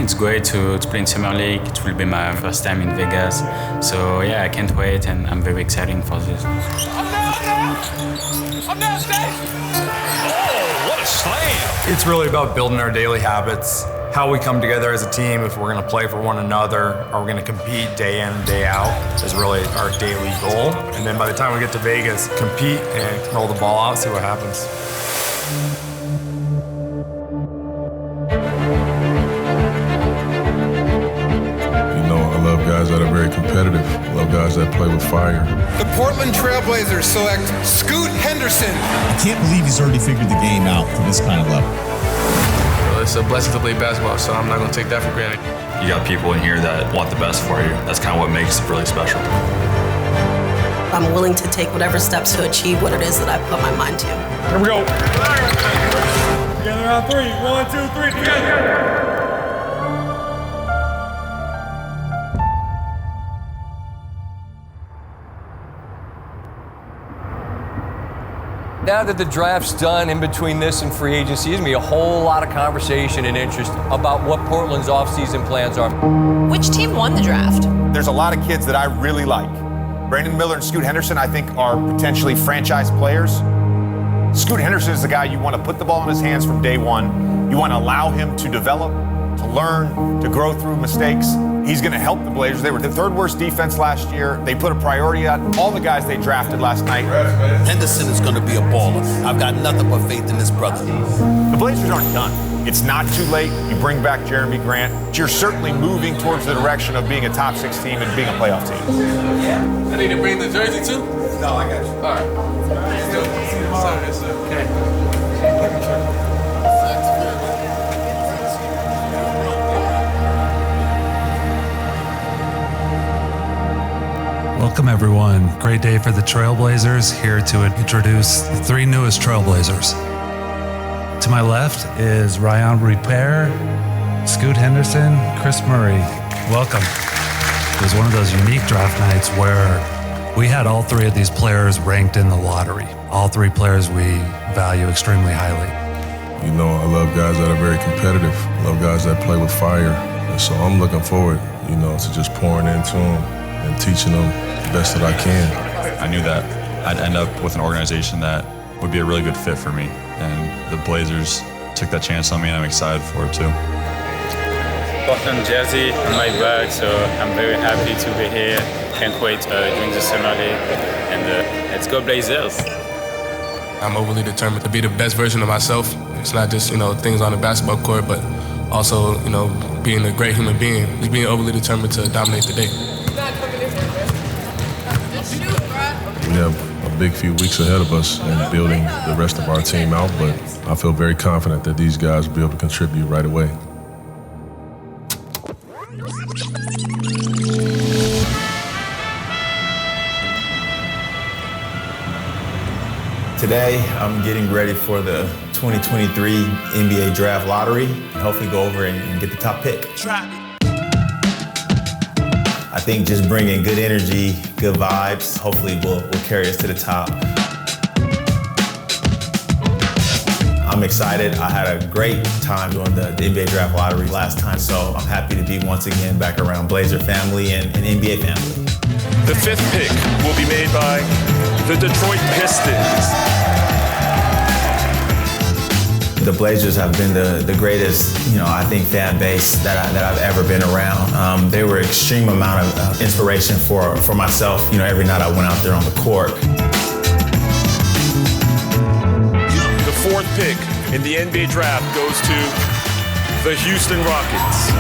It's great to play in Summer League. It will be my first time in Vegas. So yeah, I can't wait and I'm very excited for this. I'm down, State! Oh, what a slam! It's really about building our daily habits, how we come together as a team, if we're gonna play for one another, are we gonna compete day in and day out is really our daily goal. And then by the time we get to Vegas, compete and roll the ball out, see what happens. I love guys that are very competitive. I love guys that play with fire. The Portland Trailblazers select Scoot Henderson. I can't believe he's already figured the game out to this kind of level. Well, it's a blessing to play basketball, so I'm not going to take that for granted. You got people in here that want the best for you. That's kind of what makes it really special. I'm willing to take whatever steps to achieve what it is that I put my mind to. Here we go. Together on three. 1, 2, 3, together. Now that the draft's done, in between this and free agency, there's going to be a whole lot of conversation and interest about what Portland's offseason plans are. Which team won the draft? There's a lot of kids that I really like. Brandon Miller and Scoot Henderson, I think, are potentially franchise players. Scoot Henderson is the guy you want to put the ball in his hands from day one. You want to allow him to develop, to learn, to grow through mistakes. He's going to help the Blazers. They were the third worst defense last year. They put a priority on all the guys they drafted last night. Henderson is going to be a baller. I've got nothing but faith in this brother. The Blazers aren't done. It's not too late. You bring back Jerami Grant. You're certainly moving towards the direction of being a top 6 team and being a playoff team. I need to bring the jersey too? No, I got you. All right. Okay. Welcome, everyone. Great day for the Trailblazers. Here to introduce the 3 newest Trailblazers. To my left is Rayan, Rupert, Scoot Henderson, Kris Murray. Welcome. It was one of those unique draft nights where we had all 3 of these players ranked in the lottery. All 3 players we value extremely highly. I love guys that are very competitive. I love guys that play with fire. And so I'm looking forward, to just pouring into them and teaching them the best that I can. I knew that I'd end up with an organization that would be a really good fit for me. And the Blazers took that chance on me, and I'm excited for it too. Portland jersey on my back, so I'm very happy to be here. Can't wait during the summer league. And let's go Blazers. I'm overly determined to be the best version of myself. It's not just, things on the basketball court, but also, being a great human being. Just being overly determined to dominate the day. We have a big few weeks ahead of us in building the rest of our team out, but I feel very confident that these guys will be able to contribute right away. Today, I'm getting ready for the 2023 NBA Draft Lottery and hopefully go over and get the top pick. I think just bringing good energy, good vibes, hopefully will carry us to the top. I'm excited. I had a great time doing the NBA Draft Lottery last time, so I'm happy to be once again back around Blazer family and NBA family. The 5th pick will be made by the Detroit Pistons. The Blazers have been the greatest, I think, fan base that I've ever been around. They were extreme amount of inspiration for myself, every night I went out there on the court. The 4th pick in the NBA draft goes to the Houston Rockets.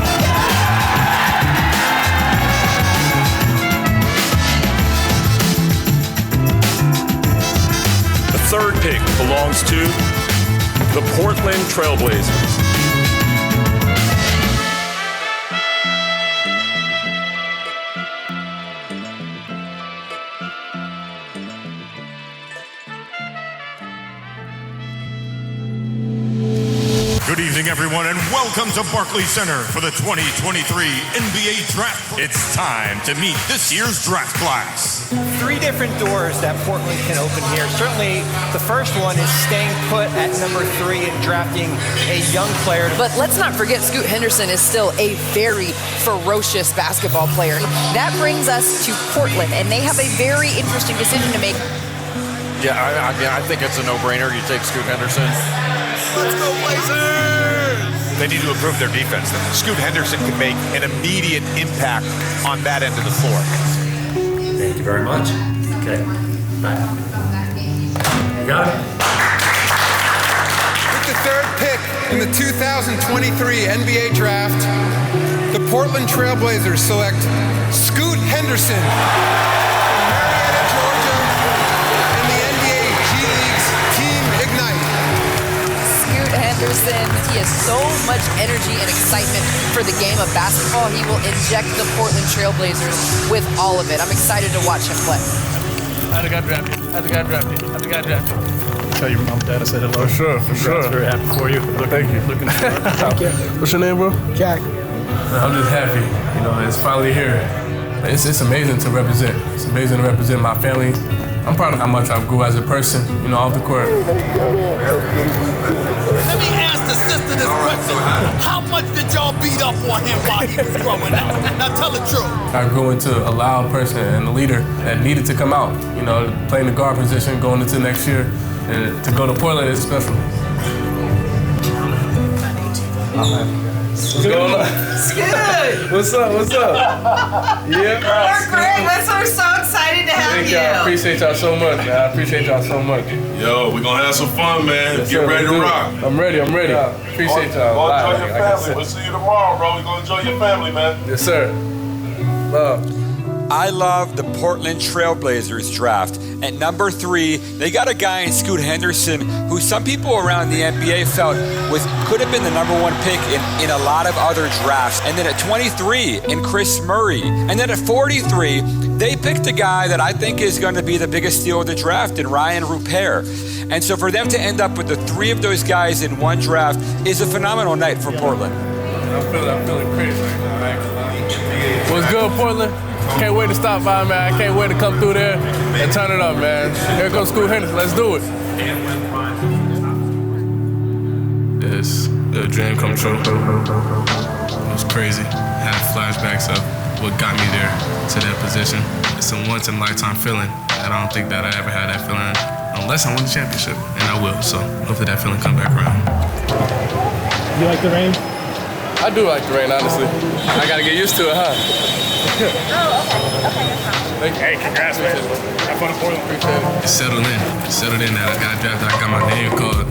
The 3rd pick belongs to the Portland Trailblazers. Good Good evening, everyone, and welcome to Barclays Center for the 2023 NBA Draft. It's time to meet this year's draft class. 3 different doors that Portland can open here. Certainly, the first one is staying put at number 3 and drafting a young player. But let's not forget Scoot Henderson is still a very ferocious basketball player. That brings us to Portland, and they have a very interesting decision to make. Yeah, I think it's a no-brainer. You take Scoot Henderson. Let's go Blazers! They need to improve their defense. Scoot Henderson can make an immediate impact on that end of the floor. Thank you very much. Okay, bye. You got it. With the 3rd pick in the 2023 NBA Draft, the Portland Trail Blazers select Scoot Henderson from Marietta, Georgia, and the NBA G League's Team Ignite. Henderson, he has so much energy and excitement for the game of basketball. He will inject the Portland Trail Blazers with all of it. I'm excited to watch him play. How'd the guy drafted? Tell your mom and dad I said hello. For sure. Very happy for you. Thank you. What's your name, bro? Jack. I'm just happy. It's finally here. It's amazing to represent. It's amazing to represent my family. I'm proud of how much I grew as a person, off the court. Let me ask the sister this question. How much did y'all beat up on him while he was growing up? Now tell the truth. I grew into a loud person and a leader that needed to come out. Playing the guard position going into next year. And to go to Portland is special. What's going on? Good. What's up? Yeah. We're great. We're so excited to have you. I appreciate y'all so much, man. I appreciate y'all so much. Yo, we're going to have some fun, man. Yes, Get ready to rock. I'm ready. Appreciate y'all. Go enjoy your family. We'll see you tomorrow, bro. We're going to enjoy your family, man. Yes, sir. Love. I love the Portland Trail Blazers draft. At number 3, they got a guy in Scoot Henderson who some people around the NBA felt could have been the number 1 pick in a lot of other drafts. And then at 23, in Kris Murray. And then at 43, they picked a guy that I think is going to be the biggest steal of the draft in Rayan Rupert. And so for them to end up with the 3 of those guys in one draft is a phenomenal night for Portland. I'm feeling crazy right now. What's good, Portland? Can't wait to stop by, man. I can't wait to come through there and turn it up, man. Here comes Scoot Henderson. Let's do it. It's a dream come true. It was crazy. I had flashbacks of what got me there to that position. It's a once-in-a-lifetime feeling. I don't think that I ever had that feeling unless I win the championship, and I will. So hopefully that feeling come back around. You like the rain? I do like the rain, honestly. I gotta get used to it, huh? Hey, congrats, man. Have fun in Portland. Appreciate it. It's settled in. That I got drafted. I got my name called.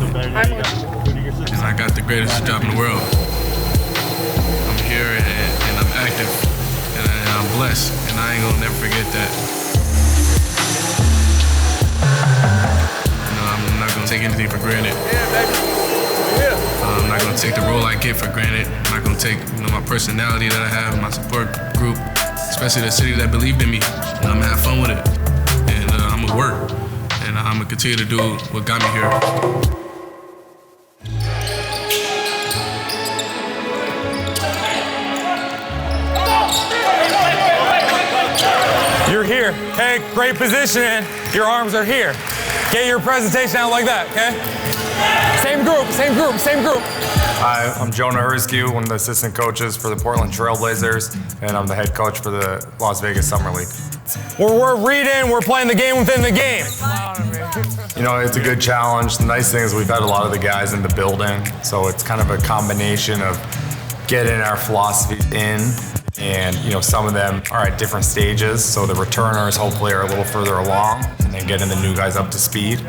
And I got the greatest job in the world. I'm here and I'm active. And I'm blessed. And I ain't gonna never forget that. I'm not gonna take anything for granted. Yeah, baby. Yeah. I'm not gonna take the role I get for granted. I'm not gonna take my personality that I have, my support group, especially the city that believed in me. And I'm gonna have fun with it. And I'm gonna work. And I'm gonna continue to do what got me here. You're here, okay? Great positioning. Your arms are here. Get your presentation out like that, okay? Same group. Hi, I'm Jonah Herskew, one of the assistant coaches for the Portland Trail Blazers, and I'm the head coach for the Las Vegas Summer League. We're reading, we're playing the game within the game. It's a good challenge. The nice thing is we've had a lot of the guys in the building, so it's kind of a combination of getting our philosophy in, and some of them are at different stages, so the returners hopefully are a little further along, and then getting the new guys up to speed.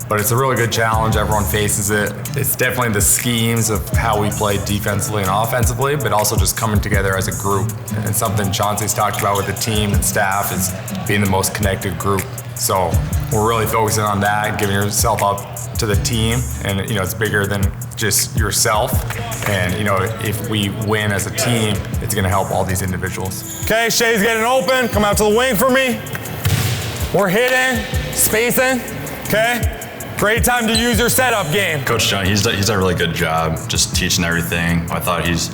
But it's a really good challenge. Everyone faces it. It's definitely the schemes of how we play defensively and offensively, but also just coming together as a group. And something Chauncey's talked about with the team and staff is being the most connected group. So we're really focusing on that, giving yourself up to the team. And it's bigger than just yourself. And if we win as a team, it's gonna help all these individuals. Okay, Shay's getting open. Come out to the wing for me. We're hitting, spacing, okay? Great time to use your setup game. Coach John, he's done a really good job just teaching everything. I thought he's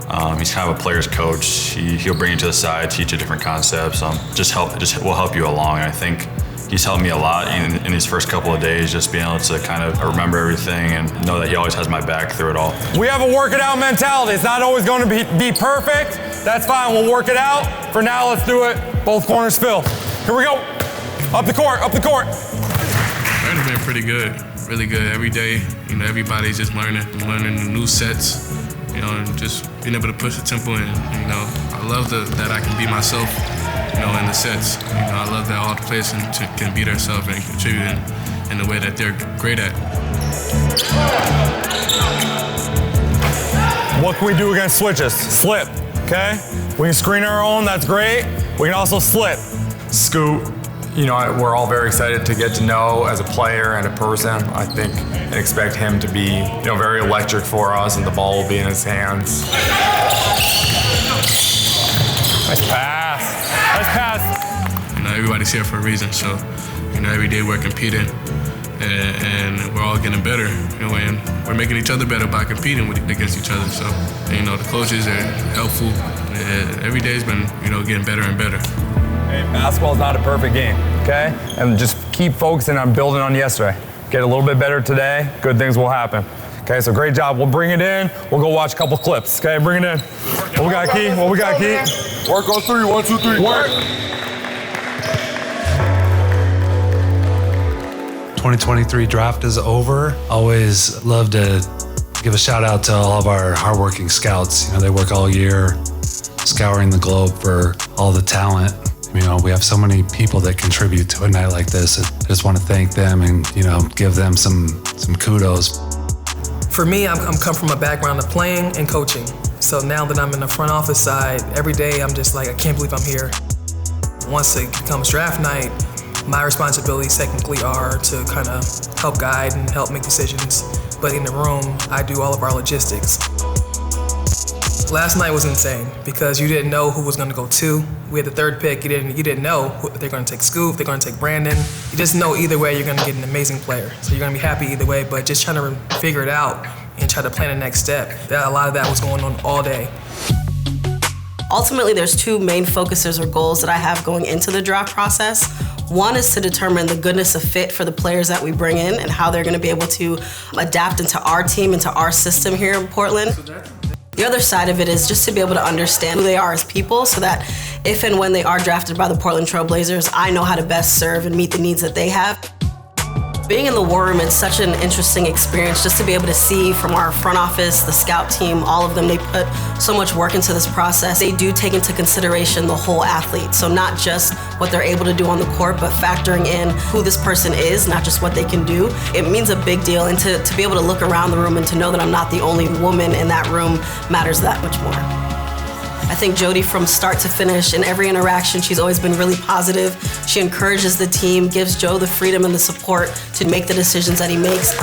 kind of a player's coach. He'll bring you to the side, teach you different concepts. Just will help you along. And I think he's helped me a lot in these first couple of days, just being able to kind of remember everything and know that he always has my back through it all. We have a work it out mentality. It's not always going to be perfect. That's fine, we'll work it out. For now, let's do it. Both corners fill. Here we go. Up the court, up the court. It's been pretty good, really good. Every day, everybody's just learning the new sets, and just being able to push the tempo in. I love that I can be myself, in the sets. I love that all the players can be themselves and contribute in the way that they're great at. What can we do against switches? Slip, okay? We can screen our own, that's great. We can also slip. Scoot, we're all very excited to get to know as a player and a person. I think and expect him to be, very electric for us, and the ball will be in his hands. Nice pass. Nice pass. Everybody's here for a reason, so every day we're competing and we're all getting better, and we're making each other better by competing against each other. So, the coaches are helpful. Every day's been, getting better and better. Hey, basketball's not a perfect game, okay? And just keep focusing on building on yesterday. Get a little bit better today, good things will happen. Okay, so great job. We'll bring it in. We'll go watch a couple clips, okay? Bring it in. What we got, Key? What we got, Key? Work on three. 1, 2, 3. Work. 2023 draft is over. Always love to give a shout out to all of our hardworking scouts. They work all year scouring the globe for all the talent. We have so many people that contribute to a night like this. I just want to thank them and, give them some kudos. For me, I'm come from a background of playing and coaching. So now that I'm in the front office side, every day I'm just like, I can't believe I'm here. Once it comes draft night, my responsibilities technically are to kind of help guide and help make decisions. But in the room, I do all of our logistics. Last night was insane because you didn't know who was going to go 2. We had the 3rd pick. You didn't know if they're going to take Scoop, if they're going to take Brandon. You just know either way you're going to get an amazing player. So you're going to be happy either way, but just trying to figure it out and try to plan the next step. A lot of that was going on all day. Ultimately, there's 2 main focuses or goals that I have going into the draft process. One is to determine the goodness of fit for the players that we bring in and how they're going to be able to adapt into our team, into our system here in Portland. The other side of it is just to be able to understand who they are as people so that if and when they are drafted by the Portland Trail Blazers, I know how to best serve and meet the needs that they have. Being in the war room is such an interesting experience just to be able to see from our front office, the scout team, all of them, they put so much work into this process. They do take into consideration the whole athlete. So not just what they're able to do on the court, but factoring in who this person is, not just what they can do. It means a big deal, and to be able to look around the room and to know that I'm not the only woman in that room matters that much more. I think Jody, from start to finish, in every interaction, she's always been really positive. She encourages the team, gives Joe the freedom and the support to make the decisions that he makes.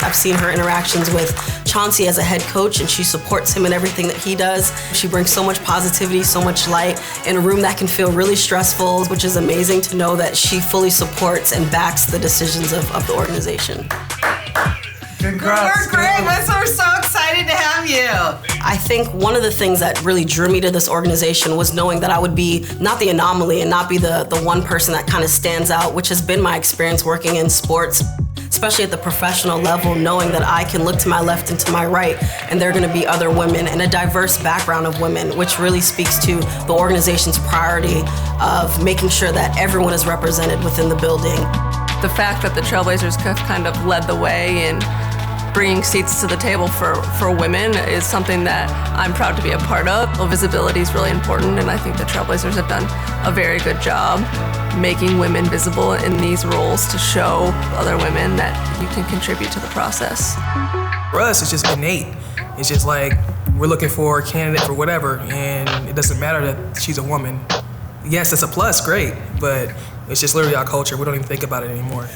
I've seen her interactions with Chauncey as a head coach, and she supports him in everything that he does. She brings so much positivity, so much light in a room that can feel really stressful, which is amazing to know that she fully supports and backs the decisions of the organization. Congrats. We're great. We're so excited to have you. I think one of the things that really drew me to this organization was knowing that I would be not the anomaly and not be the one person that kind of stands out, which has been my experience working in sports, especially at the professional level, knowing that I can look to my left and to my right, and there are going to be other women and a diverse background of women, which really speaks to the organization's priority of making sure that everyone is represented within the building. The fact that the Trailblazers have kind of led the way in bringing seats to the table for women is something that I'm proud to be a part of. Visibility is really important, and I think the Trailblazers have done a very good job making women visible in these roles to show other women that you can contribute to the process. For us, it's just innate. It's just like we're looking for a candidate for whatever, and it doesn't matter that she's a woman. Yes, it's a plus, great, but it's just literally our culture. We don't even think about it anymore.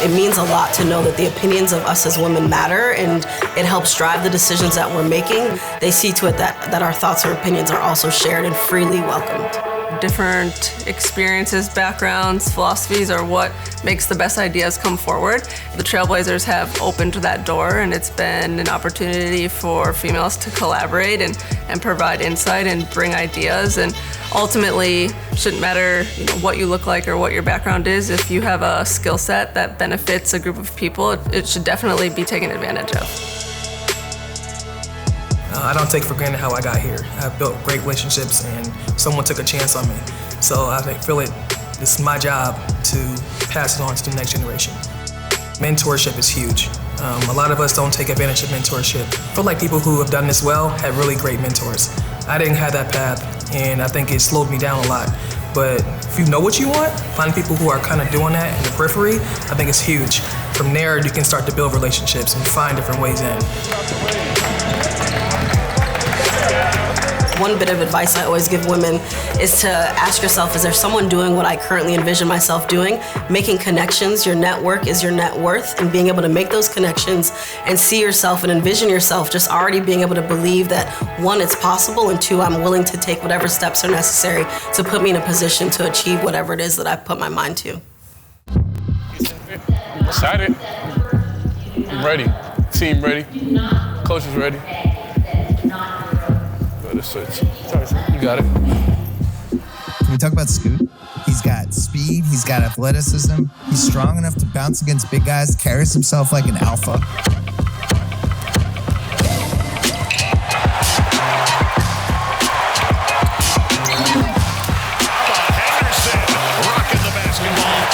It means a lot to know that the opinions of us as women matter, and it helps drive the decisions that we're making. They see to it that our thoughts or opinions are also shared and freely welcomed. different experiences, backgrounds, philosophies are what makes the best ideas come forward. The Trailblazers have opened that door, and it's been an opportunity for females to collaborate and provide insight and bring ideas. And ultimately, shouldn't matter what you look like or what your background is. If you have a skill set that benefits a group of people, it should definitely be taken advantage of. I don't take for granted how I got here. I've built great relationships and someone took a chance on me. So I feel it's my job to pass it on to the next generation. Mentorship is huge. A lot of us don't take advantage of mentorship. I feel like people who have done this well have really great mentors. I didn't have that path, and I think it slowed me down a lot. But if you know what you want, find people who are kind of doing that in the periphery, I think it's huge. From there, you can start to build relationships and find different ways in. One bit of advice I always give women is to ask yourself, is there someone doing what I currently envision myself doing? Making connections, your network is your net worth, and being able to make those connections and see yourself and envision yourself just already being able to believe that, one, it's possible, and two, I'm willing to take whatever steps are necessary to put me in a position to achieve whatever it is that I've put my mind to. I'm excited. I'm ready. Team ready. Coach is ready. You got it. Can we talk about Scoot? He's got speed, he's got athleticism, he's strong enough to bounce against big guys, carries himself like an alpha. Henderson rocking the basketball.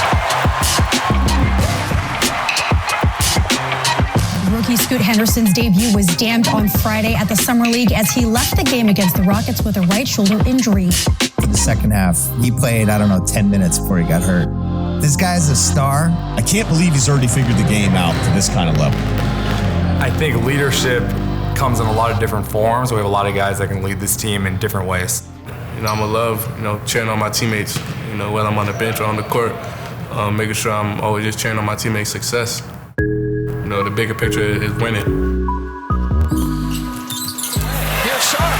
Rookie Scoot Henderson's debut was damned on Friday at the Summer League as he left the game against the Rockets with a right shoulder injury. For the second half, he played, 10 minutes before he got hurt. This guy's a star. I can't believe he's already figured the game out to this kind of level. I think leadership comes in a lot of different forms. We have a lot of guys that can lead this team in different ways. I'm gonna love, cheering on my teammates, whether I'm on the bench or on the court, making sure I'm always just cheering on my teammates' success. The bigger picture is winning. Here's Sharp.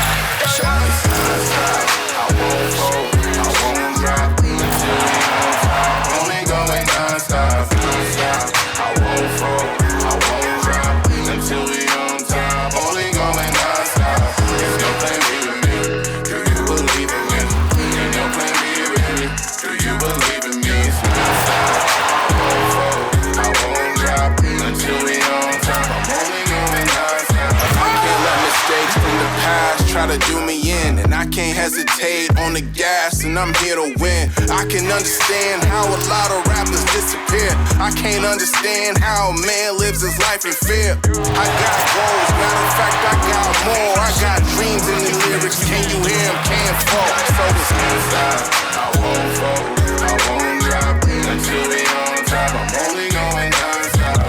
Try to do me in, and I can't hesitate on the gas, and I'm here to win. I can understand how a lot of rappers disappear. I can't understand how a man lives his life in fear. I got goals, matter of fact, I got more. I got dreams in the lyrics, can you hear them? Can't fall, so it's inside. I won't fold, I won't drop until we on top. I'm only going non-stop.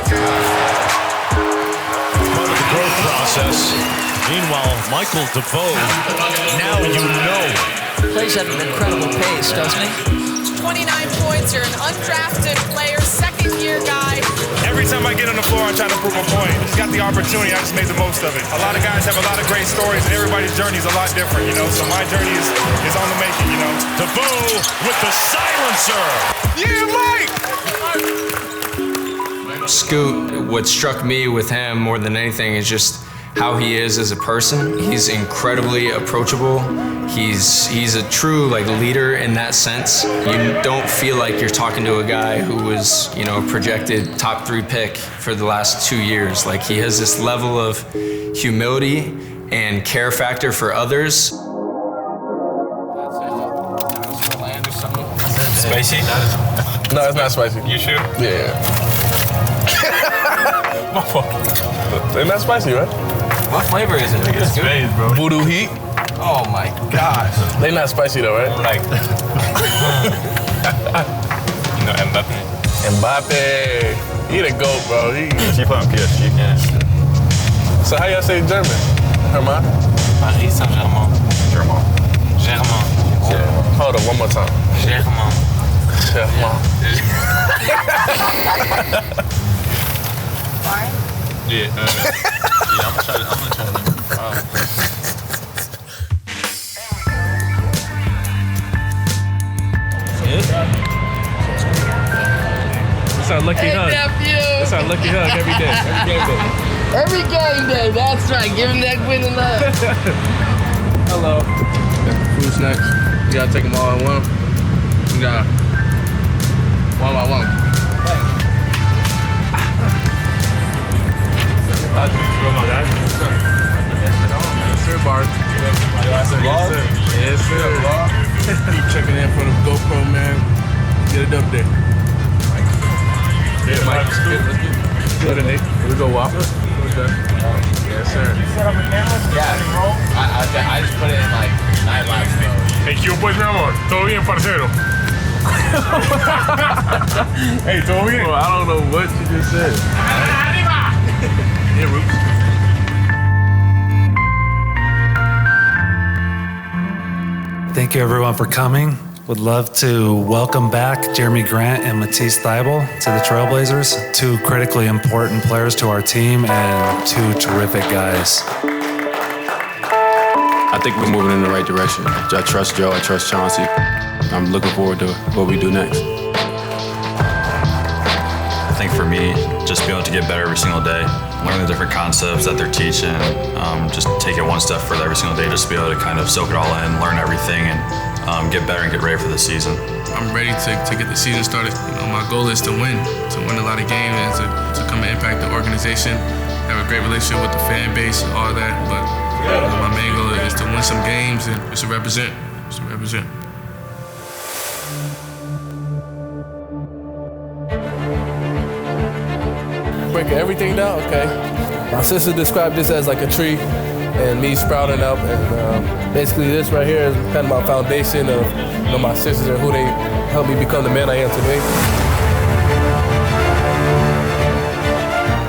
Part of the growth process. Meanwhile, Michael DeVoe, now you know. Plays at an incredible pace, doesn't he? 29 points, you're an undrafted player, second-year guy. Every time I get on the floor, I'm trying to prove a point. Just got the opportunity, I just made the most of it. A lot of guys have a lot of great stories, and everybody's journey is a lot different, So my journey is on the making, DeVoe with the silencer. Yeah, Mike! Scoot, what struck me with him more than anything is just how he is as a person. He's incredibly approachable. He's a true leader in that sense. You don't feel like you're talking to a guy who was, a projected top 3 pick for the last 2 years. He has this level of humility and care factor for others. Spicy? No, it's not spicy. You sure? Yeah. My fault. They're not spicy, right? What flavor is it? It's good, bro. Voodoo heat? Oh my gosh. They're not spicy though, right? Mbappe. Mbappe. He the GOAT, bro. She playing PSG. Yeah. So how y'all say German? Herman? Paris Saint-Germain. German. Yeah. Hold on, one more time. Germain. Yeah, I'm gonna try to It's our lucky hug. It's our lucky hug every day. Every game day. Every game day, that's right. Give him that winning love. Hello. Food snacks. You gotta take them all at one. You got one by one. Yes, sir, Bart. Yes, sir. Checking in for the GoPro, man. Get it up there. Yeah, Mike. Good, Nate. Here we go, Waffle. Okay. Yes, sir. You set up a camera? Yeah. I just put it in like night live mode. Hey, ¿qué pues, mi amor? ¿Todo bien, parcero? Hey, ¿todo bien? Well, I don't know what you just said. Yeah, Rupert. Thank you, everyone, for coming. Would love to welcome back Jerami Grant and Matisse Thybulle to the Trailblazers, two critically important players to our team and two terrific guys. I think we're moving in the right direction. I trust Joe, I trust Chauncey. I'm looking forward to what we do next. I think for me, just being able to get better every single day, learn the different concepts that they're teaching, just take it one step further every single day, just be able to kind of soak it all in, learn everything, and get better and get ready for the season. I'm ready to get the season started. My goal is to win a lot of games and to come and impact the organization, have a great relationship with the fan base, all that. But my main goal is to win some games and just to represent. Breaking everything down, okay. My sister described this as like a tree and me sprouting up, and basically this right here is kind of my foundation of my sisters and who they helped me become the man I am today.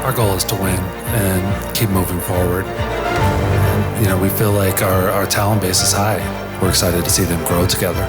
Our goal is to win and keep moving forward. And, we feel like our talent base is high. We're excited to see them grow together.